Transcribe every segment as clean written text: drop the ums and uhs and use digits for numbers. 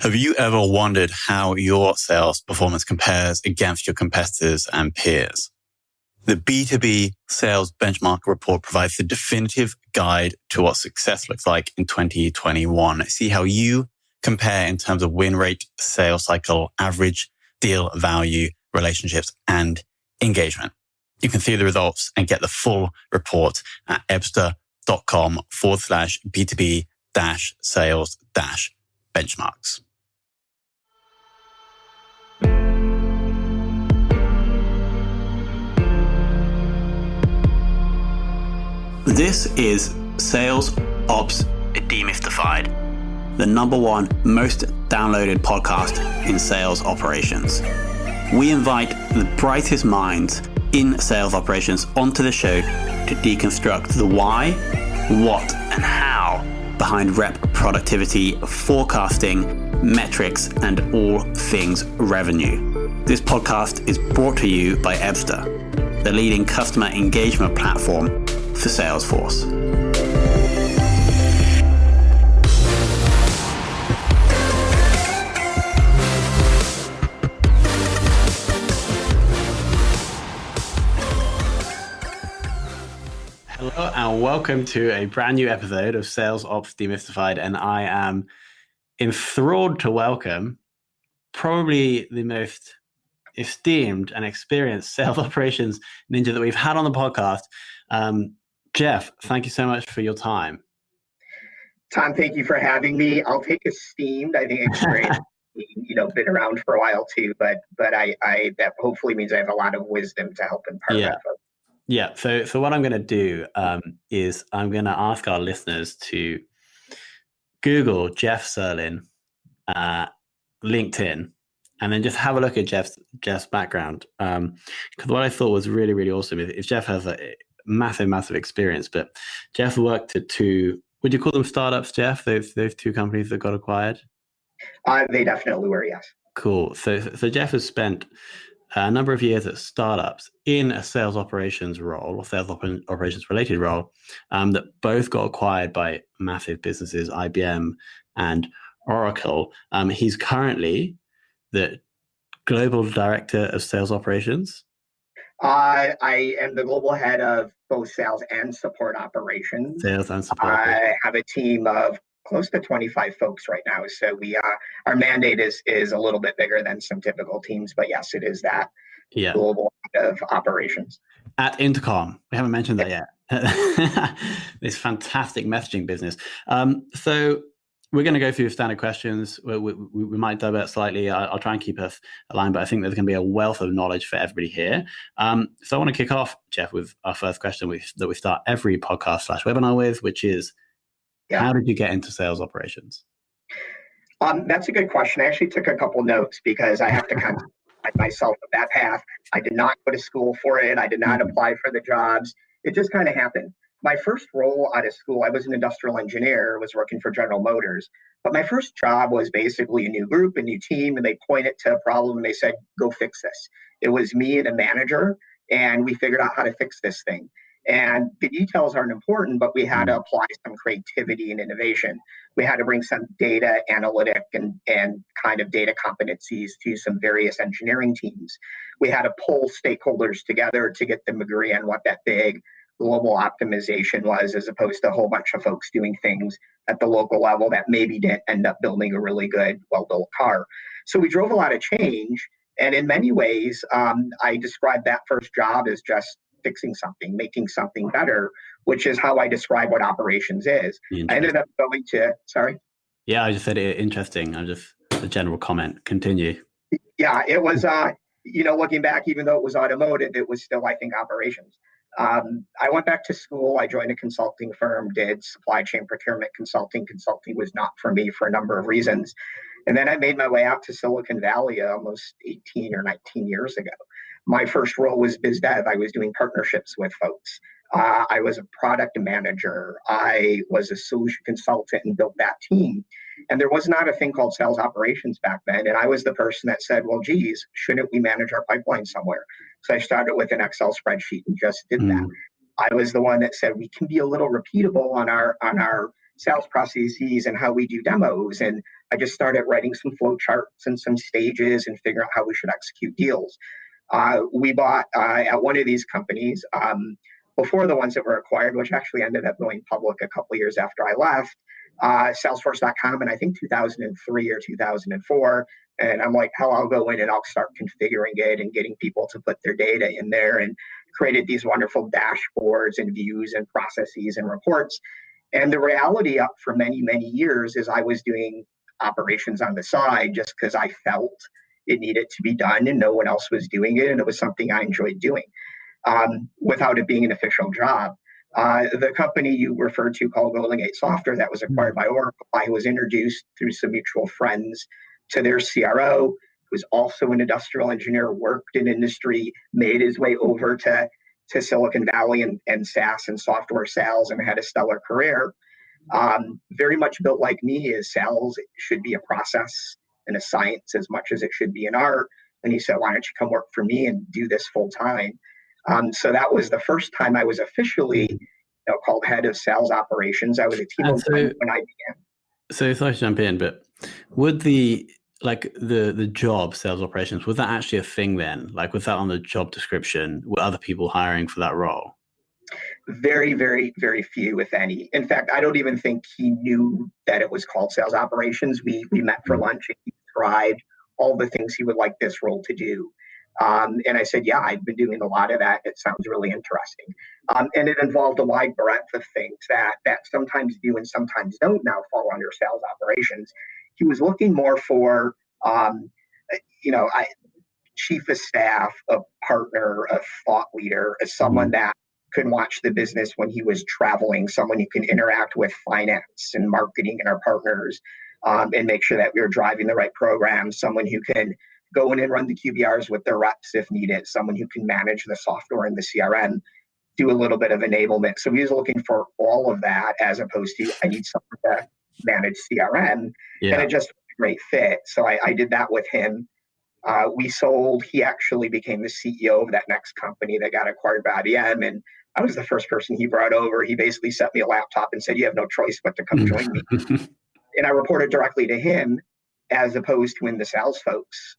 Have you ever wondered how your sales performance compares against your competitors and peers? The B2B Sales Benchmark Report provides the definitive guide to what success looks like in 2021. See how you compare in terms of win rate, sales cycle, average deal value, relationships, and engagement. You can see the results and get the full report at ebster.com/B2B-sales-benchmarks. This is Sales Ops Demystified, the #1 most downloaded podcast in sales operations. We invite the brightest minds in sales operations onto the show to deconstruct the why, what, and how behind rep productivity, forecasting, metrics, and all things revenue. This podcast is brought to you by Ebster, the leading customer engagement platform for Salesforce. Hello and welcome to a brand new episode of Sales Ops Demystified, and I am enthralled to welcome probably the most esteemed and experienced sales operations ninja that we've had on the podcast. Jeff, thank you so much for your time. Tom, thank you for having me. I'll take esteemed. I think it's great. Been around for a while too, but I that hopefully means I have a lot of wisdom to help impart that. Yeah. So what I'm going to do is I'm going to ask our listeners to Google Jeff Serlin, LinkedIn, and then just have a look at Jeff's background. Because what I thought was really, really awesome is Jeff has a massive experience, but Jeff worked at two, would you call them startups, Jeff? Those two companies that got acquired? They definitely were, yes. Cool. So Jeff has spent a number of years at startups in a sales operations role or sales operations related role that both got acquired by massive businesses, IBM and Oracle. He's currently the global director of sales operations. I am the global head of both sales and support operations. Sales and support. I have a team of close to 25 folks right now. So our mandate is a little bit bigger than some typical teams, but yes, it is that global head of operations. At Intercom, we haven't mentioned that yet. This fantastic messaging business. So we're going to go through standard questions. We might divert slightly. I'll try and keep us aligned, but I think there's going to be a wealth of knowledge for everybody here. So I want to kick off, Jeff, with our first question that we start every podcast/webinar with, which is, how did you get into sales operations? That's a good question. I actually took a couple notes because I have to kind of guide myself with that path. I did not go to school for it. I did not apply for the jobs. It just kind of happened. My first role out of school, I was an industrial engineer, was working for General Motors. But my first job was basically a new group, a new team, and they pointed to a problem and they said, go fix this. It was me and a manager, and we figured out how to fix this thing. And the details aren't important, but we had to apply some creativity and innovation. We had to bring some data analytic and kind of data competencies to some various engineering teams. We had to pull stakeholders together to get them to agree on what that big global optimization was, as opposed to a whole bunch of folks doing things at the local level that maybe didn't end up building a really good, well-built car. So we drove a lot of change. And in many ways, I described that first job as just fixing something, making something better, which is how I describe what operations is. I ended up going to, sorry? Yeah, I just said it interesting. I'm just a general comment. Continue. Yeah, it was, looking back, even though it was automotive, it was still, I think, operations. I went back to school. I joined a consulting firm, did supply chain procurement consulting. Consulting was not for me for a number of reasons. And then I made my way out to Silicon Valley almost 18 or 19 years ago. My first role was biz dev. I was doing partnerships with folks. I was a product manager. I was a solution consultant and built that team. And there was not a thing called sales operations back then. And I was the person that said, well, geez, shouldn't we manage our pipeline somewhere? So I started with an Excel spreadsheet and just did that. I was the one that said we can be a little repeatable on our sales processes and how we do demos. And I just started writing some flow charts and some stages and figuring out how we should execute deals. We bought at one of these companies before the ones that were acquired, which actually ended up going public a couple of years after I left, Salesforce.com in I think 2003 or 2004. And I'm like, hell, I'll go in and I'll start configuring it and getting people to put their data in there, and created these wonderful dashboards and views and processes and reports. And the reality up for many, many years is I was doing operations on the side just because I felt it needed to be done and no one else was doing it. And it was something I enjoyed doing without it being an official job. The company you referred to called Golden Gate Software that was acquired by Oracle, I was introduced through some mutual friends to their CRO, who was also an industrial engineer, worked in industry, made his way over to Silicon Valley and SaaS and software sales, and had a stellar career. Very much built like me, is sales should be a process and a science as much as it should be an art. And he said, why don't you come work for me and do this full time? So that was the first time I was officially called head of sales operations. I was a team lead when I began. So sorry to jump in, but would the job sales operations, was that actually a thing then? Like, was that on the job description? Were other people hiring for that role? Very, very, very few, if any. In fact, I don't even think he knew that it was called sales operations. We met for lunch and he described all the things he would like this role to do. And I said, yeah, I've been doing a lot of that. It sounds really interesting. And it involved a wide breadth of things that sometimes do and sometimes don't now fall under sales operations. He was looking more for, chief of staff, a partner, a thought leader, as someone that could watch the business when he was traveling, someone who can interact with finance and marketing and our partners, and make sure that we're driving the right programs, someone who can go in and run the QBRs with their reps if needed, someone who can manage the software and the CRM, do a little bit of enablement. So he was looking for all of that, as opposed to, I need someone to manage CRM. Yeah. And it just was a great fit. So I did that with him. We sold, he actually became the CEO of that next company that got acquired by IBM. And I was the first person he brought over. He basically sent me a laptop and said, you have no choice but to come join me. And I reported directly to him as opposed to in the sales folks.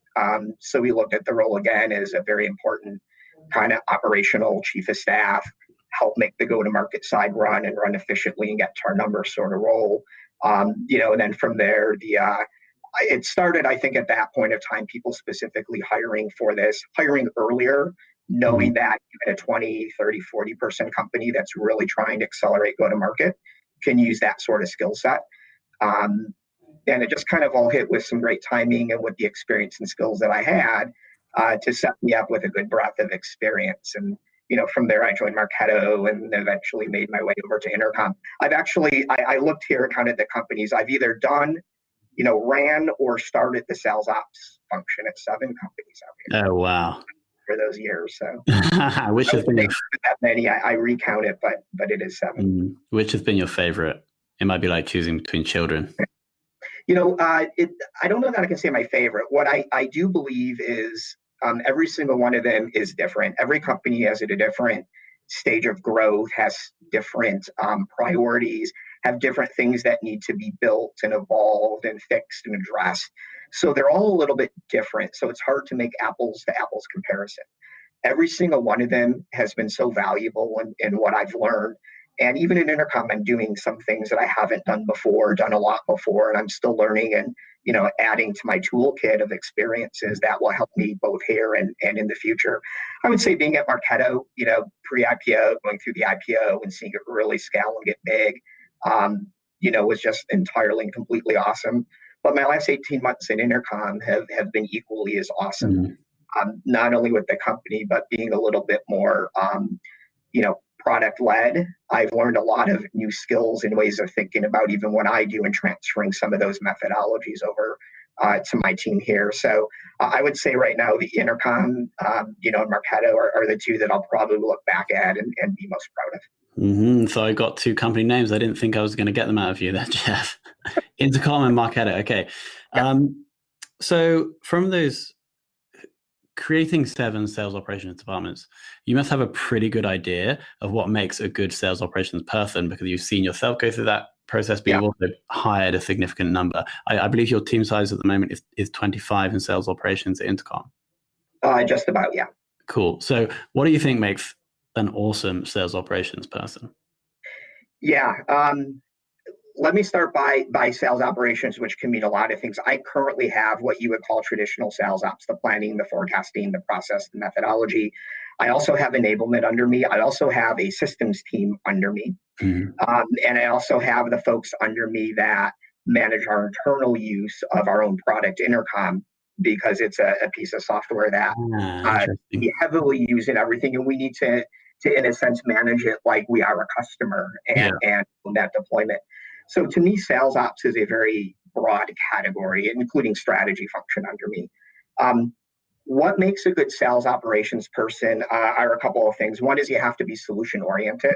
So we looked at the role again as a very important kind of operational chief of staff, help make the go-to-market side run efficiently and get to our numbers sort of role. And then from there, it started, I think, at that point of time, people specifically hiring earlier, knowing that even a 20, 30, 40% company that's really trying to accelerate go-to-market can use that sort of skill set. And it just kind of all hit with some great timing and with the experience and skills that I had to set me up with a good breadth of experience. And, from there, I joined Marketo and eventually made my way over to Intercom. I looked here kind of the companies I've either done, ran or started the sales ops function at 7 companies out here. Oh, wow. For those years. So which has been that many, I recount it, but it is 7. Which has been your favorite? It might be like choosing between children. I don't know that I can say my favorite. What I do believe is every single one of them is different. Every company has at a different stage of growth, has different priorities, have different things that need to be built and evolved and fixed and addressed. So they're all a little bit different. So it's hard to make apples to apples comparison. Every single one of them has been so valuable in what I've learned. And even in Intercom, I'm doing some things that I haven't done before, done a lot before, and I'm still learning and, adding to my toolkit of experiences that will help me both here and in the future. I would say being at Marketo, pre-IPO, going through the IPO and seeing it really scale and get big, was just entirely and completely awesome. But my last 18 months in Intercom have been equally as awesome, not only with the company, but being a little bit more, product led. I've learned a lot of new skills and ways of thinking about even what I do and transferring some of those methodologies over to my team here. So I would say right now the Intercom, and Marketo are the two that I'll probably look back at and be most proud of. So I got 2 company names. I didn't think I was going to get them out of you there, Jeff. Intercom and Marketo. Okay. Yeah. So from those, creating 7 sales operations departments, you must have a pretty good idea of what makes a good sales operations person, because you've seen yourself go through that process, but you've also hired a significant number. I believe your team size at the moment is 25 in sales operations at Intercom. Just about, yeah. Cool. So what do you think makes an awesome sales operations person? Yeah. Let me start by sales operations, which can mean a lot of things. I currently have what you would call traditional sales ops, the planning, the forecasting, the process, the methodology. I also have enablement under me. I also have a systems team under me. And I also have the folks under me that manage our internal use of our own product, Intercom, because it's a piece of software that we heavily use in everything. And we need to in a sense, manage it like we are a customer and that deployment. So to me, sales ops is a very broad category, including strategy function under me. What makes a good sales operations person are a couple of things. One is you have to be solution oriented.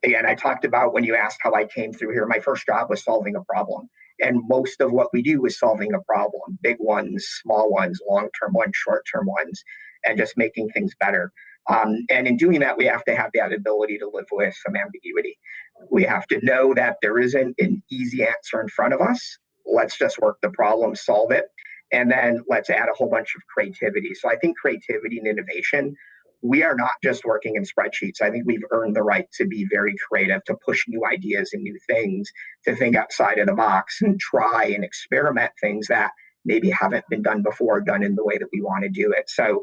Again, I talked about when you asked how I came through here, my first job was solving a problem. And most of what we do is solving a problem, big ones, small ones, long-term ones, short-term ones, and just making things better. And in doing that, we have to have that ability to live with some ambiguity. We have to know that there isn't an easy answer in front of us. Let's just work the problem, solve it, and then let's add a whole bunch of creativity. So I think creativity and innovation, we are not just working in spreadsheets. I think we've earned the right to be very creative, to push new ideas and new things, to think outside of the box and try and experiment things that maybe haven't been done before, done in the way that we want to do it. So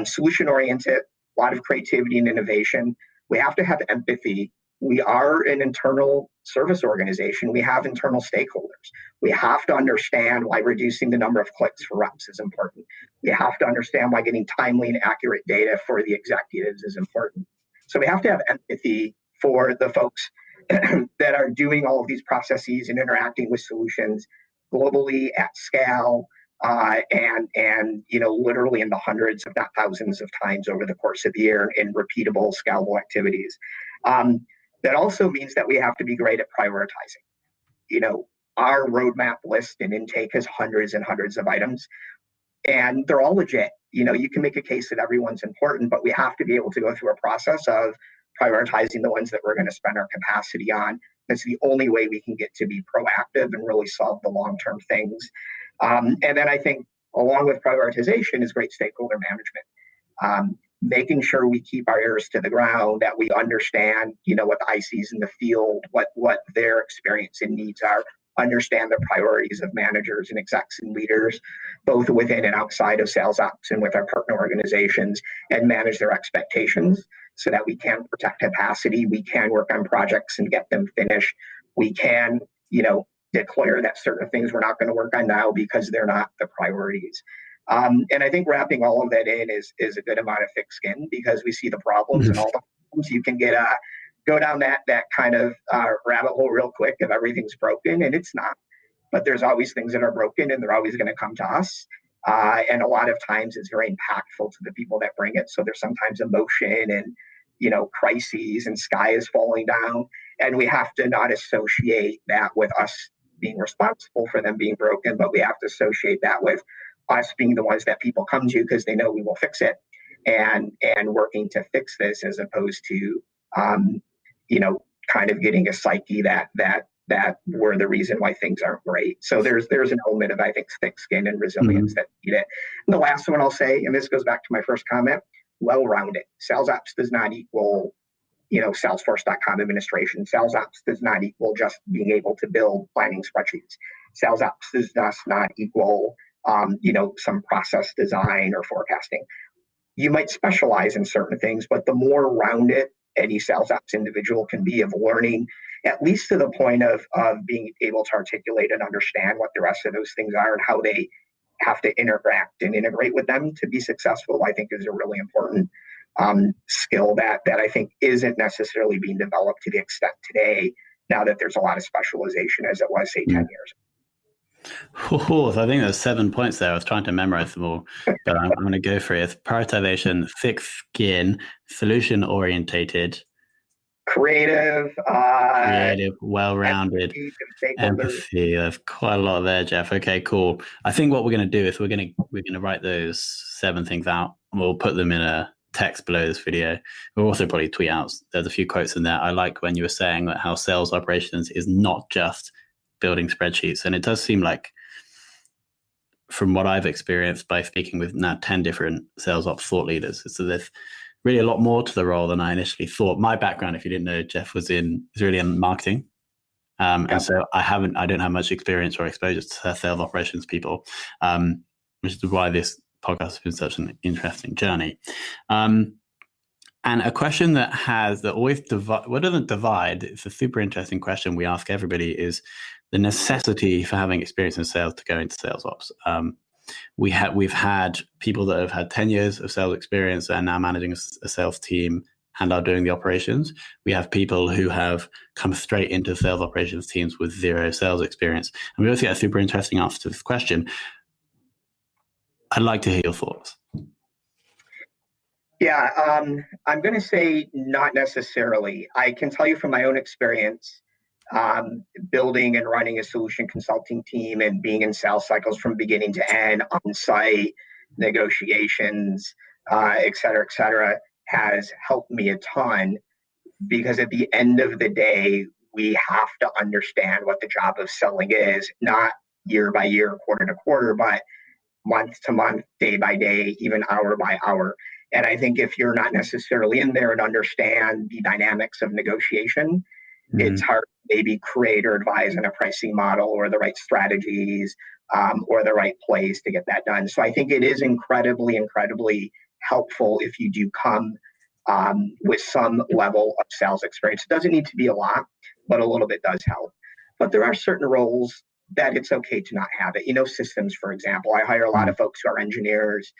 solution oriented, a lot of creativity and innovation. We have to have empathy. We are an internal service organization. We have internal stakeholders. We have to understand why reducing the number of clicks for reps is important. We have to understand why getting timely and accurate data for the executives is important. So we have to have empathy for the folks that are doing all of these processes and interacting with solutions globally at scale, and literally in the hundreds, if not thousands of times over the course of the year in repeatable, scalable activities. That also means that we have to be great at prioritizing. Our roadmap list and intake has hundreds and hundreds of items, and they're all legit. You can make a case that everyone's important, but we have to be able to go through a process of prioritizing the ones that we're going to spend our capacity on. That's the only way we can get to be proactive and really solve the long-term things. And then I think along with prioritization is great stakeholder management. Making sure we keep our ears to the ground, that we understand, what the ICs in the field, what their experience and needs are, understand the priorities of managers and execs and leaders, both within and outside of sales ops and with our partner organizations, and manage their expectations so that we can protect capacity, we can work on projects and get them finished, we can, declare that certain things we're not going to work on now because they're not the priorities. And I think wrapping all of that in is a good amount of thick skin, because we see the problems and all the problems. You can go down that kind of rabbit hole real quick if everything's broken, and it's not. But there's always things that are broken, and they're always going to come to us. And a lot of times it's very impactful to the people that bring it. So there's sometimes emotion and crises, and sky is falling down, and we have to not associate that with us being responsible for them being broken, but we have to associate that with us being the ones that people come to because they know we will fix it, and working to fix this, as opposed to kind of getting a psyche that we're the reason why things aren't great. So there's an element of, I think, thick skin and resilience that need it. And the last one I'll say, and this goes back to my first comment, well-rounded. Sales ops does not equal Salesforce.com administration. Sales ops does not equal just being able to build planning spreadsheets. Sales ops does not equal some process design or forecasting. You might specialize in certain things, but the more rounded any sales ops individual can be of learning, at least to the point of being able to articulate and understand what the rest of those things are and how they have to interact and integrate with them to be successful, I think is a really important skill that I think isn't necessarily being developed to the extent today, now that there's a lot of specialization as it was, say, 10 years. So I think there's 7 points there. I was trying to memorize them all, but I'm going to go for it. It's prioritization, thick skin, solution orientated, creative, well-rounded, empathy. There's quite a lot there, Jeff. Okay, cool. I think what we're going to do is we're going to write those 7 things out, and we'll put them in a text below this video. We'll also probably tweet out. There's a few quotes in there. I like when you were saying that how sales operations is not just building spreadsheets. And it does seem like, from what I've experienced by speaking with now 10 different sales ops thought leaders, so there's really a lot more to the role than I initially thought. My background, if you didn't know, Jeff, is really in marketing. And so I don't have much experience or exposure to sales operations people, which is why this podcast has been such an interesting journey. And a question that always doesn't divide, it's a super interesting question we ask everybody, is the necessity for having experience in sales to go into sales ops. We've had people that have had 10 years of sales experience and are now managing a sales team and are doing the operations. We have people who have come straight into sales operations teams with zero sales experience. And we also get a super interesting answer to this question. I'd like to hear your thoughts. Yeah, I'm going to say not necessarily. I can tell you from my own experience, building and running a solution consulting team and being in sales cycles from beginning to end, on-site negotiations, et cetera, has helped me a ton, because at the end of the day, we have to understand what the job of selling is, not year by year, quarter to quarter, but month to month, day by day, even hour by hour. And I think if you're not necessarily in there and understand the dynamics of negotiation, it's hard to maybe create or advise on a pricing model or the right strategies or the right place to get that done. So I think it is incredibly helpful if you do come with some level of sales experience. It doesn't need to be a lot, but a little bit does help. But there are certain roles that it's okay to not have it. Systems, for example. I hire a lot of folks who are engineers,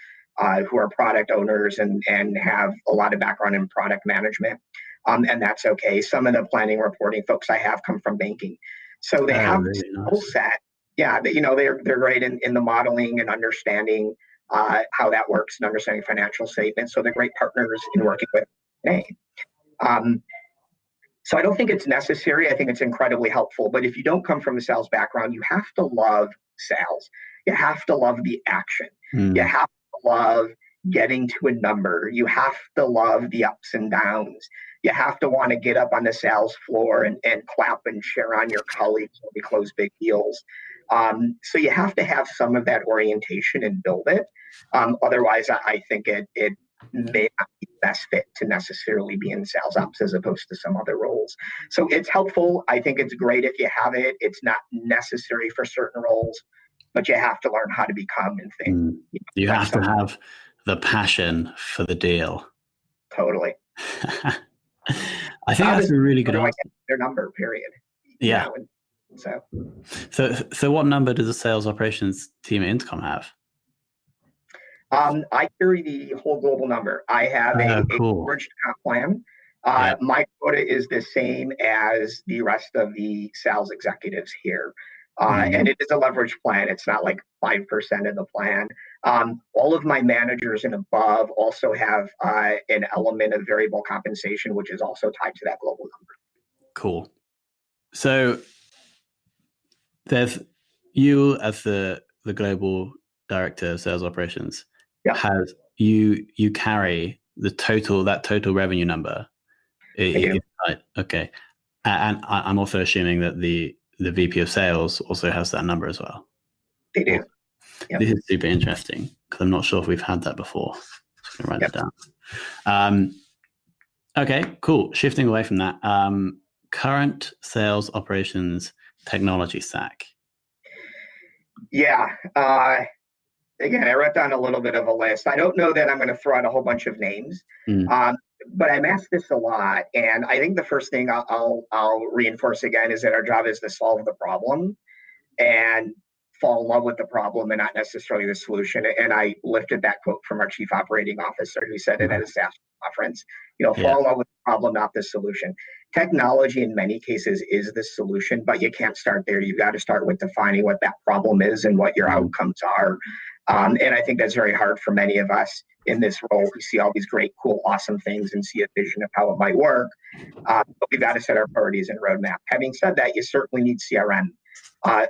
who are product owners and have a lot of background in product management. And that's okay. Some of the planning reporting folks I have come from banking. So they have this skill set. Yeah, they're great in the modeling and understanding how that works and understanding financial statements. So they're great partners in working with me. So I don't think it's necessary. I think it's incredibly helpful. But if you don't come from a sales background, you have to love sales. You have to love the action. You have to love getting to a number. You have to love the ups and downs. You have to want to get up on the sales floor and clap and share on your colleagues when we close big deals. So you have to have some of that orientation and build it. Otherwise, I think it may not be the best fit to necessarily be in sales ops as opposed to some other roles. So it's helpful. I think it's great if you have it. It's not necessary for certain roles, but you have to learn how to become and think. You have to have the passion for the deal. Totally. I think that's a really good answer. Their number, period. Yeah. So what number does the sales operations team at Intercom have? I carry the whole global number. I have a merged comp plan. My quota is the same as the rest of the sales executives here. And it is a leverage plan. It's not like 5% of the plan. All of my managers and above also have an element of variable compensation, which is also tied to that global number. Cool. So there's you as the global director of sales operations. Yeah. Has you carry the total revenue number? Okay. And I'm also assuming that the VP of sales also has that number as well. They do. Yep. This is super interesting because I'm not sure if we've had that before. So I'm going to write that down. Okay, cool. Shifting away from that, current sales operations technology stack. Yeah. Again, I wrote down a little bit of a list. I don't know that I'm going to throw out a whole bunch of names, but I'm asked this a lot. And I think the first thing I'll reinforce again is that our job is to solve the problem and fall in love with the problem and not necessarily the solution. And I lifted that quote from our chief operating officer who said it at a staff conference, fall in love with the problem, not the solution. Technology in many cases is the solution, but you can't start there. You've got to start with defining what that problem is and what your outcomes are. And I think that's very hard for many of us in this role. We see all these great, cool, awesome things and see a vision of how it might work. But we've got to set our priorities and roadmap. Having said that, you certainly need CRM.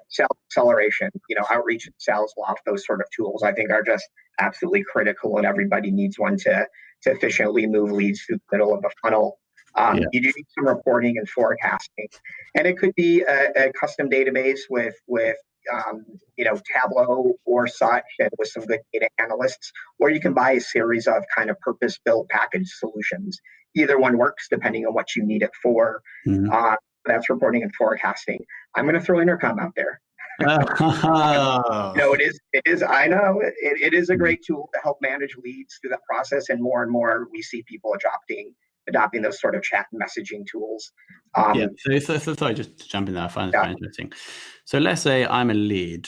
sales acceleration, outreach and sales loft, those sort of tools, I think are just absolutely critical, and everybody needs one to efficiently move leads through the middle of the funnel. You do need some reporting and forecasting, and it could be a custom database with Tableau or such, and with some good data analysts, or you can buy a series of kind of purpose-built package solutions. Either one works depending on what you need it for. That's reporting and forecasting. I'm going to throw Intercom out there. It is. I know it is a great tool to help manage leads through that process, and more we see people adopting those sort of chat and messaging tools. So sorry, just to jump in there, I find this quite interesting. So let's say I'm a lead.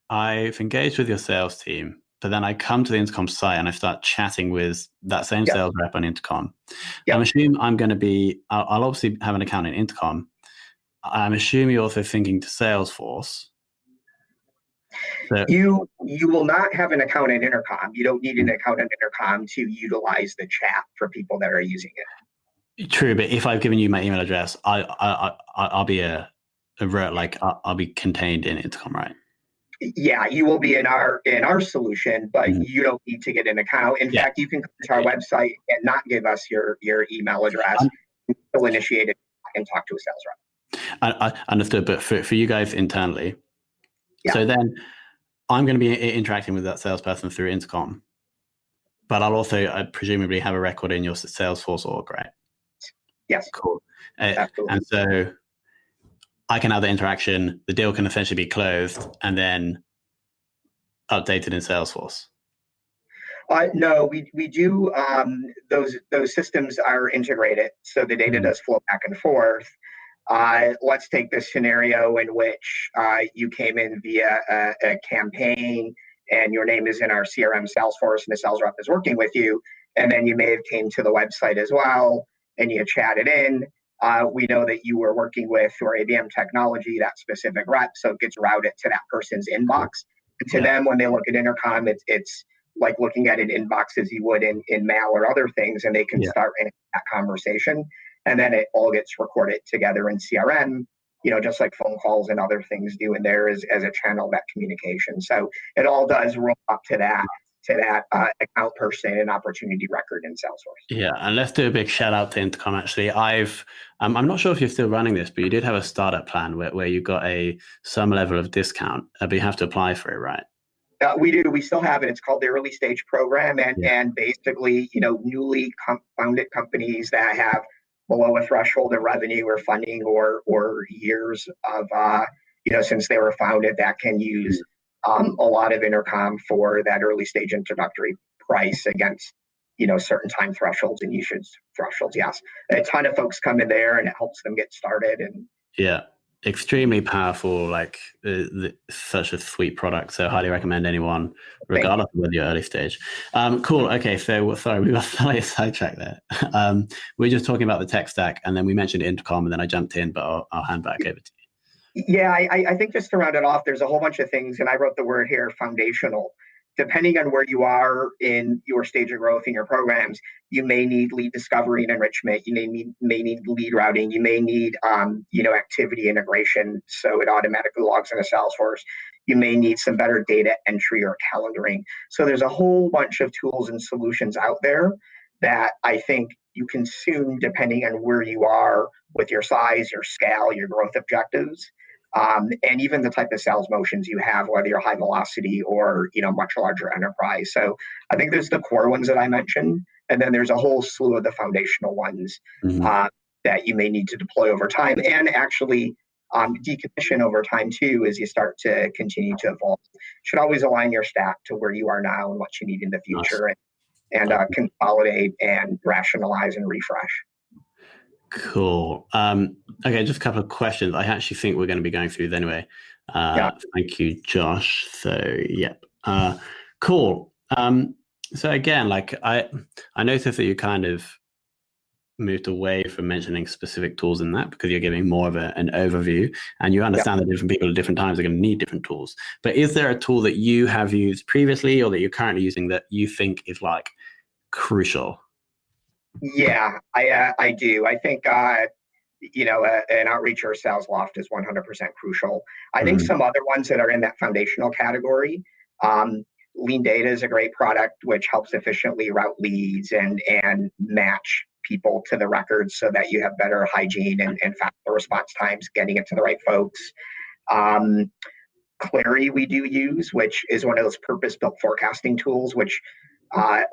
I've engaged with your sales team, but then I come to the Intercom site and I start chatting with that same sales rep on Intercom. I'm assuming I'll obviously have an account in Intercom. I'm assuming you're also thinking to Salesforce. So, you will not have an account in Intercom. You don't need an account in Intercom to utilize the chat for people that are using it. True, but if I've given you my email address, I'll be I'll be contained in Intercom, right? Yeah, you will be in our solution, but you don't need to get an account. In fact, you can come to our website and not give us your email address. We'll initiate it and talk to a sales rep. I understood, but for you guys internally, so then I'm going to be interacting with that salesperson through Intercom, but I'll also presumably have a record in your Salesforce org, right? Yes. Cool. And so I can have the interaction, the deal can essentially be closed and then updated in Salesforce. No, we do. Those systems are integrated, so the data does flow back and forth. Let's take this scenario in which you came in via a campaign and your name is in our CRM Salesforce and the sales rep is working with you, and then you may have came to the website as well and you chatted in. We know that you were working with, through our ABM technology, that specific rep, so it gets routed to that person's inbox. And to them, when they look at Intercom, it's like looking at an inbox as you would in mail or other things, and they can start in that conversation. And then it all gets recorded together in CRM, just like phone calls and other things do in there as a channel of that communication. So it all does roll up to that account person and opportunity record in Salesforce. Yeah, and let's do a big shout out to Intercom. Actually, I'm not sure if you're still running this, but you did have a startup plan where you got some level of discount, but you have to apply for it, right? We do. We still have it. It's called the early stage program, and basically, newly founded companies that have below a threshold of revenue or funding or years of since they were founded, that can use a lot of Intercom for that early stage introductory price against certain time thresholds and usage thresholds. Yes, a ton of folks come in there, and it helps them get started. And extremely powerful, such a sweet product. So highly recommend anyone, regardless of whether you're early stage. Cool. Okay. So sorry, we got slightly sidetracked there. We were just talking about the tech stack, and then we mentioned Intercom, and then I jumped in, but I'll hand back over to you. Yeah, I think just to round it off, there's a whole bunch of things, and I wrote the word here, foundational. Depending on where you are in your stage of growth in your programs, you may need lead discovery and enrichment. You may need lead routing. You may need, activity integration, so it automatically logs into Salesforce. You may need some better data entry or calendaring. So there's a whole bunch of tools and solutions out there that I think you consume depending on where you are with your size, your scale, your growth objectives. And even the type of sales motions you have, whether you're high velocity or much larger enterprise. So I think there's the core ones that I mentioned, and then there's a whole slew of the foundational ones that you may need to deploy over time, and actually decommission over time too, as you start to continue to evolve. You should always align your stack to where you are now and what you need in the future, and consolidate and rationalize and refresh. Cool. Okay, just a couple of questions. I actually think we're going to be going through anyway. Thank you, Josh. So, cool. So again, I noticed that you kind of moved away from mentioning specific tools in that, because you're giving more of an overview, and you understand that different people at different times are going to need different tools. But is there a tool that you have used previously or that you're currently using that you think is crucial? Yeah, I do. I think an outreach or a sales loft is 100% crucial. I think some other ones that are in that foundational category, Lean Data is a great product, which helps efficiently route leads and match people to the records so that you have better hygiene and faster response times, getting it to the right folks. Clary we do use, which is one of those purpose-built forecasting tools, which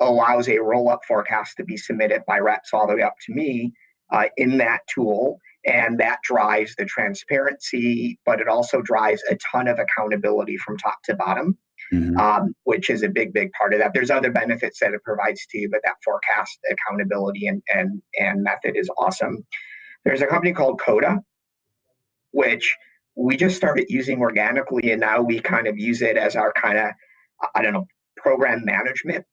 allows a roll-up forecast to be submitted by reps all the way up to me in that tool. And that drives the transparency, but it also drives a ton of accountability from top to bottom, which is a big part of that. There's other benefits that it provides too, but that forecast accountability and method is awesome. There's a company called Coda, which we just started using organically, and now we kind of use it as our kind of, program management,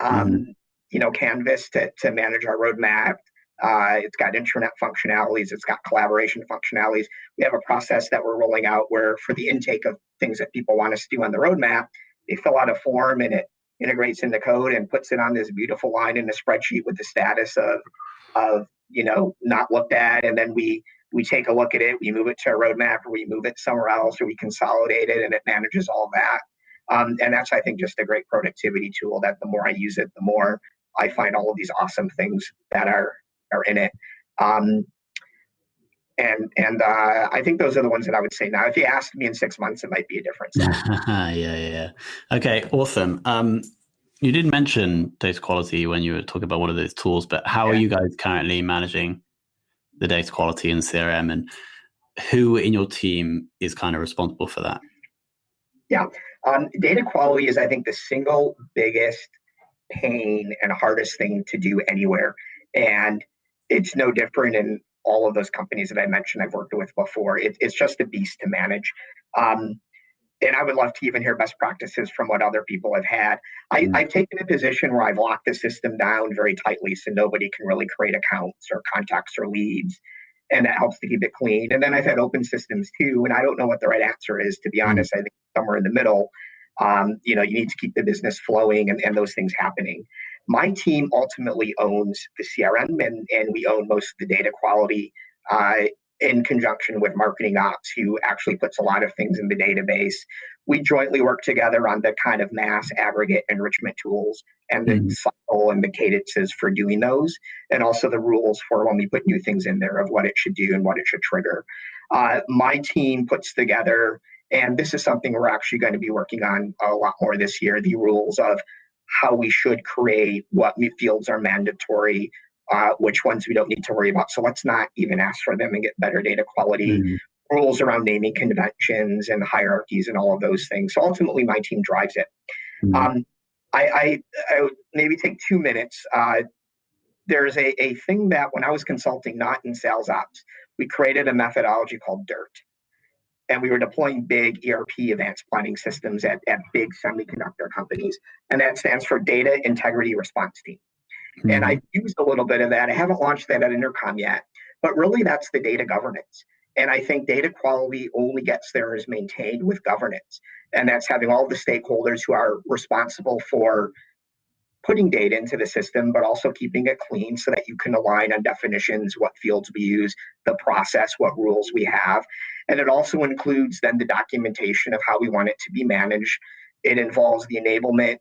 canvas to manage our roadmap. It's got intranet functionalities. It's got collaboration functionalities. We have a process that we're rolling out where for the intake of things that people want us to do on the roadmap, they fill out a form and it integrates into code and puts it on this beautiful line in a spreadsheet with the status of not looked at. And then we take a look at it, we move it to a roadmap, or we move it somewhere else, or we consolidate it, and it manages all that. And that's, I think, just a great productivity tool that the more I use it, the more I find all of these awesome things that are in it. And I think those are the ones that I would say now. If you asked me in 6 months, it might be a difference. Yeah. Okay, awesome. You did mention data quality when you were talking about one of those tools, but how are you guys currently managing the data quality in CRM, and who in your team is kind of responsible for that? Yeah, data quality is, I think, the single biggest pain and hardest thing to do anywhere. And it's no different in all of those companies that I mentioned I've worked with before. It's just a beast to manage. And I would love to even hear best practices from what other people have had. I've taken a position where I've locked the system down very tightly so nobody can really create accounts or contacts or leads. And that helps to keep it clean. And then I've had open systems too. And I don't know what the right answer is, to be honest. I think somewhere in the middle. You need to keep the business flowing and those things happening. My team ultimately owns the CRM and we own most of the data quality in conjunction with marketing ops, who actually puts a lot of things in the database. We jointly work together on the kind of mass aggregate enrichment tools and the cycle and the cadences for doing those, and also the rules for when we put new things in there of what it should do and what it should trigger. My team puts together, and this is something we're actually going to be working on a lot more this year, the rules of how we should create, what fields are mandatory, which ones we don't need to worry about. So let's not even ask for them and get better data quality. Rules around naming conventions and hierarchies and all of those things. So ultimately, my team drives it. I would maybe take 2 minutes. There's a thing that when I was consulting, not in sales ops, we created a methodology called DIRT. And we were deploying big ERP advanced planning systems at big semiconductor companies. And that stands for Data Integrity Response Team. And I used a little bit of that. I haven't launched that at Intercom yet, but really that's the data governance. And I think data quality only gets there is maintained with governance. And that's having all the stakeholders who are responsible for putting data into the system, but also keeping it clean so that you can align on definitions, what fields we use, the process, what rules we have. And it also includes then the documentation of how we want it to be managed. It involves the enablement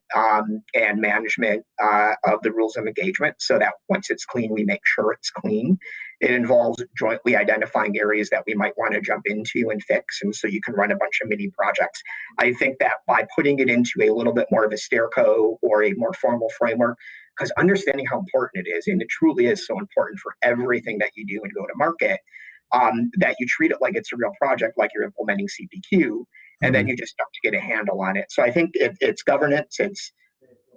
and management of the rules of engagement so that once it's clean, we make sure it's clean. It involves jointly identifying areas that we might want to jump into and fix. And so you can run a bunch of mini projects. I think that by putting it into a little bit more of a stairco or a more formal framework, because understanding how important it is, and it truly is so important for everything that you do and go to market, that you treat it like it's a real project, like you're implementing CPQ, and then you just start to get a handle on it. So I think it's governance, it's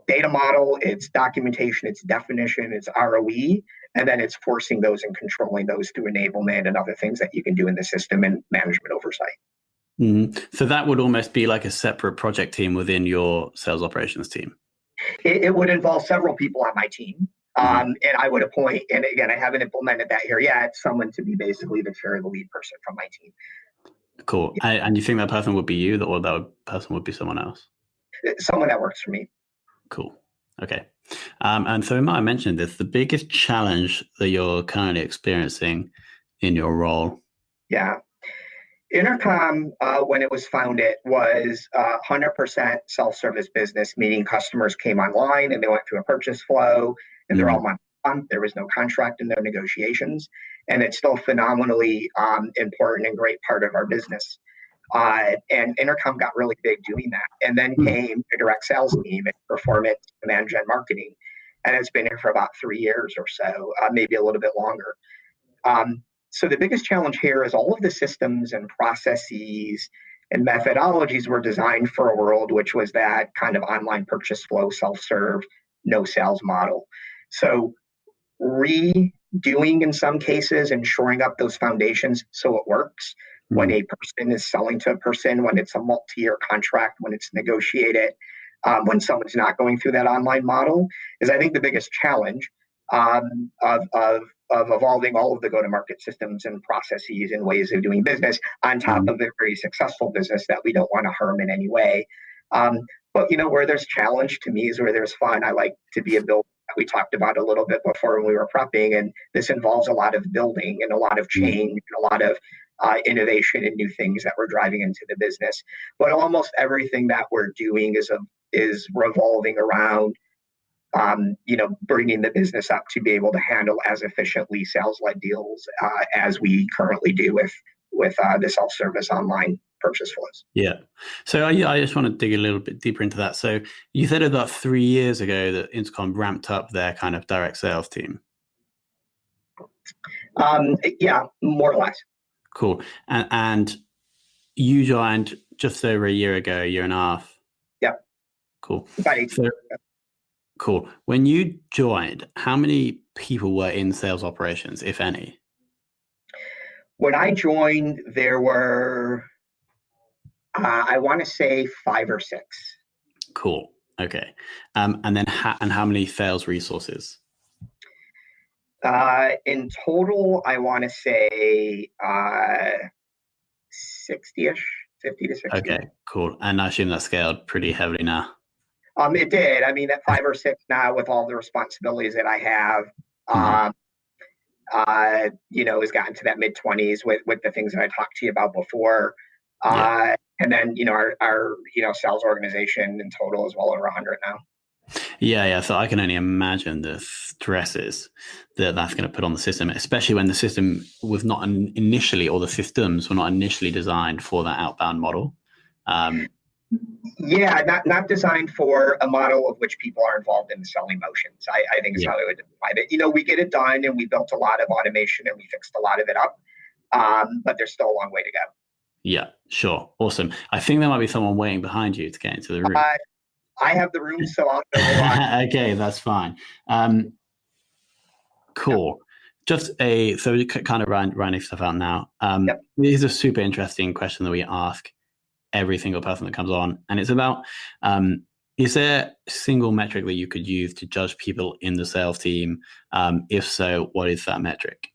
data model, it's documentation, it's definition, it's ROE, and then it's forcing those and controlling those through enablement and other things that you can do in the system and management oversight. So that would almost be like a separate project team within your sales operations team. It would involve several people on my team. And I would appoint, and again, I haven't implemented that here yet, someone to be basically the chair or the lead person from my team. Cool. And you think that person would be you, or person would be someone else? Someone that works for me. Cool. Okay. And so I might have mentioned this, the biggest challenge that you're currently experiencing in your role? Yeah. Intercom, when it was founded, was 100% self-service business, meaning customers came online and they went through a purchase flow, and they're all month to month. There was no contract and no negotiations, and it's still phenomenally important and great part of our business. And Intercom got really big doing that, and then came a direct sales team and performance, demand gen marketing, and it's been here for about 3 years or so, maybe a little bit longer. So the biggest challenge here is all of the systems and processes and methodologies were designed for a world which was that kind of online purchase flow, self-serve, no sales model. So redoing in some cases and shoring up those foundations so it works when a person is selling to a person, when it's a multi-year contract, when it's negotiated, when someone's not going through that online model is, I think, the biggest challenge of evolving all of the go-to-market systems and processes and ways of doing business on top of a very successful business that we don't want to harm in any way. But where there's challenge to me is where there's fun. I like to be a builder. We talked about a little bit before when we were prepping, and this involves a lot of building and a lot of change and a lot of innovation and new things that we're driving into the business. But almost everything that we're doing is revolving around bringing the business up to be able to handle as efficiently sales-led deals as we currently do with the self-service online purchase flows. Yeah. So I just want to dig a little bit deeper into that. So you said about 3 years ago that Intercom ramped up their kind of direct sales team. Yeah, more or less. Cool. And you joined just over a year ago, a year and a half. Yep. Cool. About 18 years ago. Cool. When you joined, how many people were in sales operations, if any? When I joined, there were, I want to say 5 or 6. Cool. Okay. And then how many sales resources? In total, I want to say 60-ish, 50 to 60. Okay, cool. And I assume that scaled pretty heavily now. It did. I mean, at 5 or 6 now, with all the responsibilities that I have, has gotten to that mid-20s with the things that I talked to you about before. And then, our sales organization in total is well over 100 now. Yeah. So I can only imagine the stresses that's going to put on the system, especially when the system was not initially, or the systems were not initially designed for that outbound model. Not designed for a model of which people are involved in the selling motions. I think is how I would define it. We get it done, and we built a lot of automation, and we fixed a lot of it up, but there's still a long way to go. Yeah, sure. Awesome. I think there might be someone waiting behind you to get into the room. I have the room, so I'll go on. Okay, that's fine. Cool. So we kind of rounding stuff out now. This is a super interesting question that we ask every single person that comes on, and it's about, is there a single metric that you could use to judge people in the sales team? If so, what is that metric?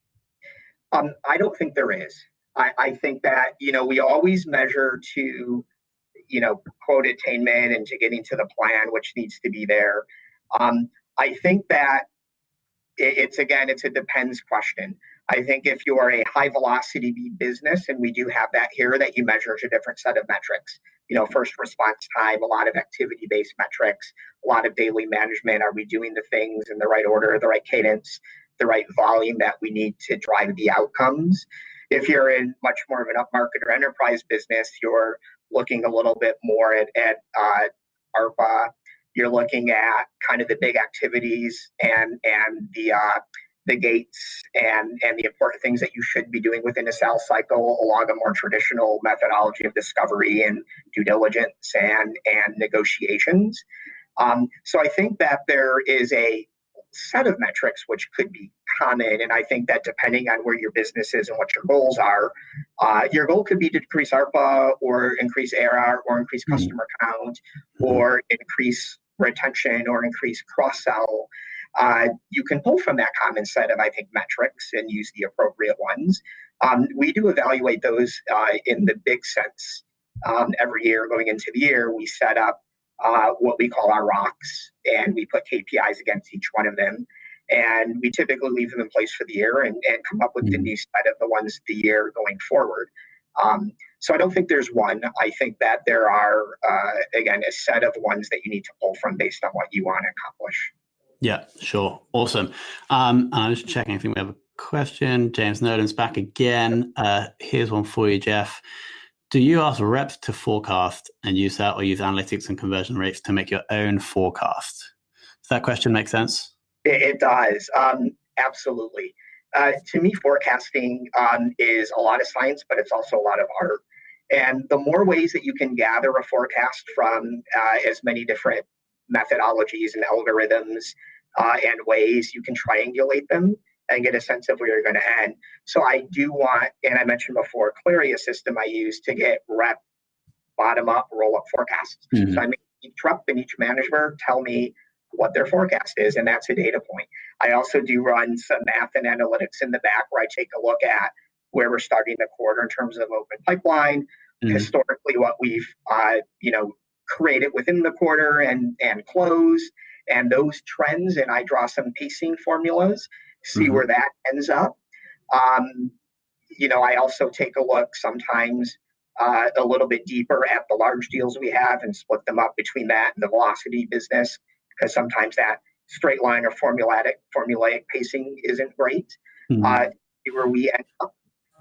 I don't think there is. I think that, we always measure to, quote attainment and to getting to the plan, which needs to be there. I think that it's a depends question. I think if you are a high velocity business, and we do have that here, that you measure a different set of metrics, first response time, a lot of activity-based metrics, a lot of daily management. Are we doing the things in the right order, the right cadence, the right volume that we need to drive the outcomes? If you're in much more of an upmarket or enterprise business, you're looking a little bit more at ARPA. You're looking at kind of the big activities and the gates and the important things that you should be doing within a sales cycle, along a more traditional methodology of discovery and due diligence and negotiations. So I think that there is a set of metrics which could be common, and I think that depending on where your business is and what your goals are, your goal could be to decrease ARPA or increase ARR or increase customer count or increase retention or increase cross-sell. You can pull from that common set of, I think, metrics and use the appropriate ones. We do evaluate those in the big sense. Every year going into the year, we set up what we call our rocks, and we put KPIs against each one of them. And we typically leave them in place for the year and come up with the new set of the ones the year going forward. So I don't think there's one. I think that there are, again, a set of ones that you need to pull from based on what you want to accomplish. Yeah, sure. Awesome. I'm just checking. I think we have a question. James Nolan's back again. Here's one for you, Jeff. Do you ask reps to forecast and use that, or use analytics and conversion rates to make your own forecast? Does that question make sense? It does. Absolutely. To me, forecasting is a lot of science, but it's also a lot of art. And the more ways that you can gather a forecast from as many different methodologies and algorithms and ways, you can triangulate them and get a sense of where you're going to end. So I do want, and I mentioned before, Clary, a system I use to get rep bottom-up, roll-up forecasts. So I make each rep and each manager tell me what their forecast is, and that's a data point. I also do run some math and analytics in the back where I take a look at where we're starting the quarter in terms of open pipeline, historically what we've created within the quarter and close, and those trends, and I draw some pacing formulas, see where that ends up. I also take a look sometimes a little bit deeper at the large deals we have and split them up between that and the velocity business, because sometimes that straight line or formulaic pacing isn't great. Where we end up.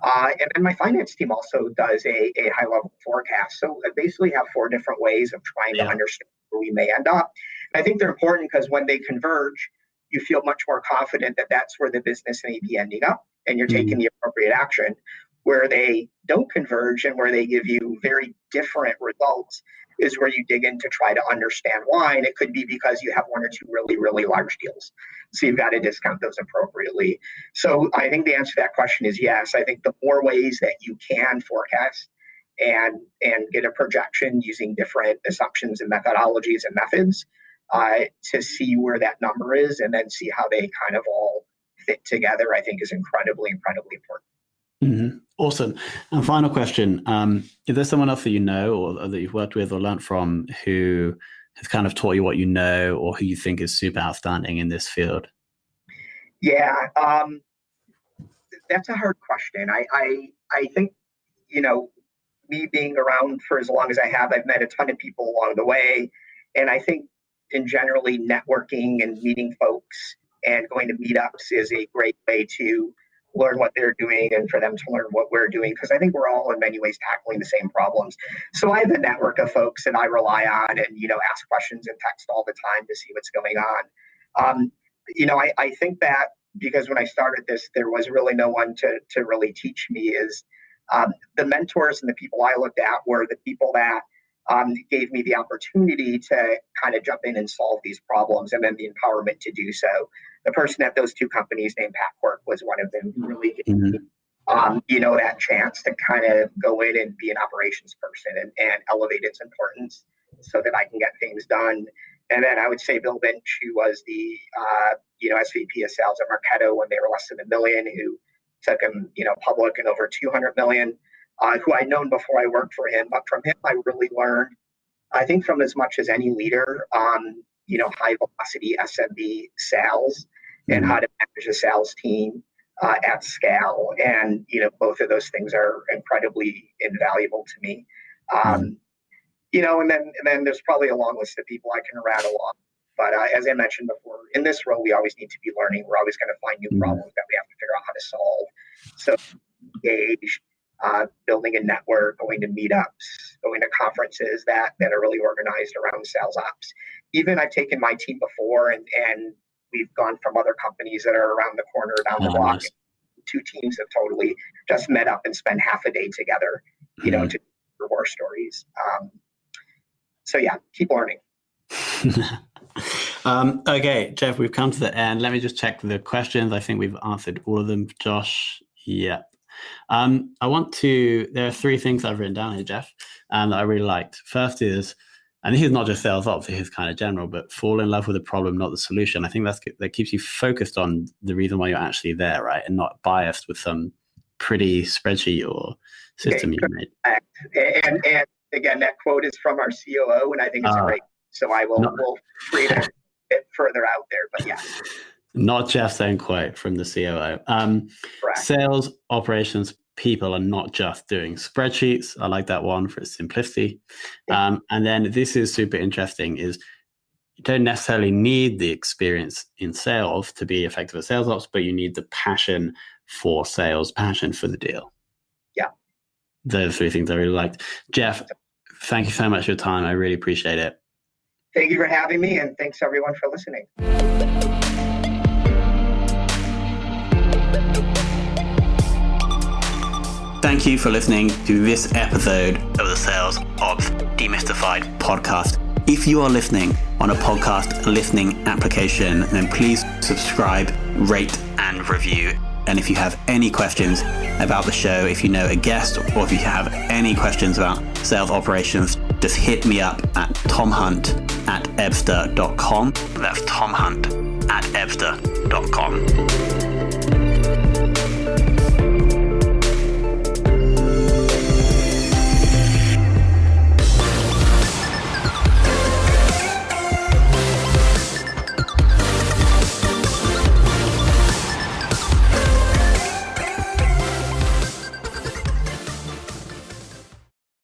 And then my finance team also does a high level forecast. So I basically have 4 different ways of trying to understand where we may end up. And I think they're important because when they converge, you feel much more confident that that's where the business may be ending up and you're taking the appropriate action. Where they don't converge and where they give you very different results is where you dig in to try to understand why. And it could be because you have 1 or 2 really, really large deals. So you've got to discount those appropriately. So I think the answer to that question is yes. I think the more ways that you can forecast and get a projection using different assumptions and methodologies and methods to see where that number is and then see how they kind of all fit together, I think is incredibly, incredibly important. Awesome. And final question, is there someone else that you know or that you've worked with or learned from who has kind of taught you what you know or who you think is super outstanding in this field? Yeah, that's a hard question. I think, me being around for as long as I have, I've met a ton of people along the way. And I think in generally networking and meeting folks and going to meetups is a great way to learn what they're doing and for them to learn what we're doing, because I think we're all in many ways tackling the same problems. So I have a network of folks that I rely on and, ask questions and text all the time to see what's going on. I think that because when I started this, there was really no one to really teach me is the mentors and the people I looked at were the people that gave me the opportunity to kind of jump in and solve these problems and then the empowerment to do so. The person at those 2 companies named Pat Quirk was one of them who really gave me, that chance to kind of go in and be an operations person and elevate its importance so that I can get things done. And then I would say Bill Binch, who was the, SVP of sales at Marketo when they were less than $1 million, who took him, public and over $200 million, who I'd known before I worked for him. But from him, I really learned, I think from as much as any leader, high velocity SMB sales and how to manage a sales team at scale. And, both of those things are incredibly invaluable to me. And then there's probably a long list of people I can rattle off. But as I mentioned before, in this role, we always need to be learning. We're always going to find new problems that we have to figure out how to solve. So engage, building a network, going to meetups, going to conferences that are really organized around sales ops. Even I've taken my team before and we've gone from other companies that are around the corner, down the block. Nice. 2 teams have totally just met up and spent half a day together, to hear war stories. So yeah, keep learning. Okay, Jeff, we've come to the end. Let me just check the questions. I think we've answered all of them. Josh, yeah. There are 3 things I've written down here, Jeff, that I really liked. First is, and this is not just sales ops, it is kind of general, but fall in love with the problem, not the solution. I think that keeps you focused on the reason why you're actually there, right? And not biased with some pretty spreadsheet or system you made. And again, that quote is from our COO, and I think it's great. So we'll read it further out there, but yeah. Not Jeff's own quote from the COO. Correct. Sales operations people are not just doing spreadsheets. I like that one for its simplicity. And then this is super interesting is you don't necessarily need the experience in sales to be effective at sales ops, but you need the passion for sales, passion for the deal. Yeah. Those three things I really liked. Jeff, thank you so much for your time. I really appreciate it. Thank you for having me, and thanks everyone for listening. Thank you for listening to this episode of the Sales Ops Demystified podcast. If you are listening on a podcast listening application, then please subscribe, rate, and review. And if you have any questions about the show, if you know a guest, or if you have any questions about sales operations, just hit me up at tomhunt@ebster.com. That's tomhunt@ebster.com.